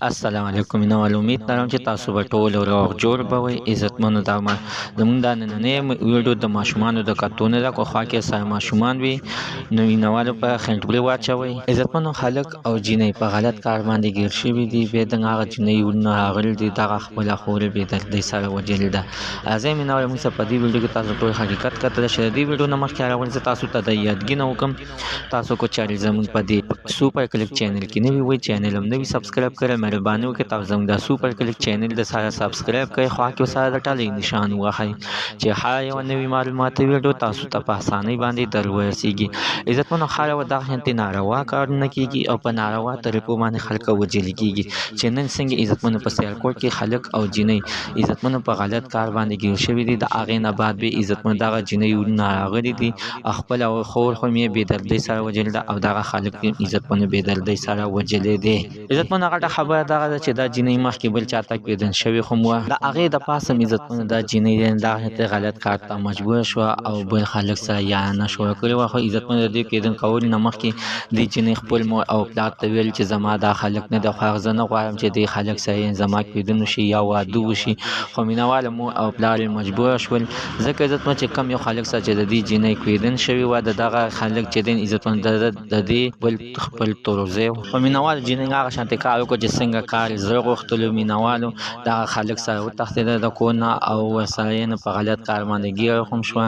السلام علیکم نو امید لرم چې تاسو به ټول روغ جوړ به وي عزتمنو دا ما زمونږ د نننۍ ویډیو د ماشومانو د کارتون ده کو خوا کې سره ماشومان وي نو وینوالو په خنټبلي واچوي عزتمنو خلک او جینۍ په غلط کار باندې ګیر شوي دي به د هغه جینۍ ونه راغلي دي دغه خپل خور به دردۍ سره وجلې ده ازې مینوال موږ په دې ویډیو کې تاسو ټول حقیقت کتل شي دې ویډیو نه مخکې راغلی تاسو ته د یادګینه وکم تاسو کو چاري زموږ په دې سوپر کلیک چینل کې نوی وي چینل هم نوی سبسکرایب کړئ مهرباني وکړئ تاسو زموږ د سوپر کلیک چینل د سره سبسکرایب کړئ خو کې سره د ټاله نشان وهئ چې هر یو نوی معلومات ویډیو تاسو ته په اسانۍ باندې درورسیږي عزتمنو خاله و دغه هنت ناروا کارونه کیږي او په ناروا طریقو باندې خلک وجل کیږي چې نن څنګه عزتمنو په سیالکوټ کې خلک او جنۍ عزتمنو په غلط کار باندې ګیر شوی دي د اغه نه بعد به عزتمنو دغه جنۍ ناغلي دي خپل او خور خو می به دردي سره وجل او دغه خلک عزتمنو به دردي سره وجل دي عزتمنو هغه خبره دغه چې دا جنۍ مخکې بل چاته کېدن شوی خو مو د هغه د پاسه عزتمنو دا جنۍ دا هته غلط کار ته مجبور شو او بل خلک سره یا نه شو کړی خو عزتمنو دې کېدن کول نه مخکې د جنۍ خپل مو او پلار ته ویل چې زما دا خلک نه د خواغ زنه غواړم چې د خلک سره زما کېدن شي یا واده وشي خو مینواله مو او پلار مجبور شول ځکه عزتمنو چې کم یو خلک سره چې د دې جنۍ کېدن شوی و دغه خلک چې د عزتمنو د دې بل خپل توروزه خو مینوال جنۍ هغه شانته کار وکړي چې څنګه کار زړه غوښتلو مینوالو دا خلک سره وتښتېدل د کونه او ورسره نه په غلط کار باندې ګیر هم شو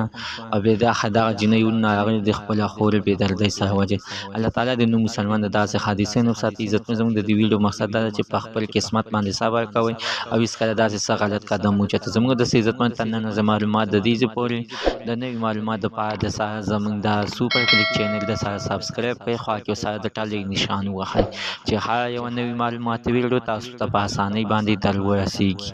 او بیا دا خدای جنۍ نه راغلي د خپل خور به دردۍ سره وجه الله تعالی د نو مسلمان د داسې حادثې نو ساتي عزت زموږ د دې ویډیو مقصد دا چې په خپل قسمت باندې صبر کوئ او هیڅ کله داسې غلط قدم وچته زموږ د عزتمن تنن معلومات د دې پورې د نوې معلومات لپاره د سره زموږ د سوپر کلیک چینل د سره سبسکرایب کړئ خو کې سره د ټاله نشان وهئ چې هر یو نوې معلومات ویډیو تاسو ته په اسانۍ باندې درورسیږي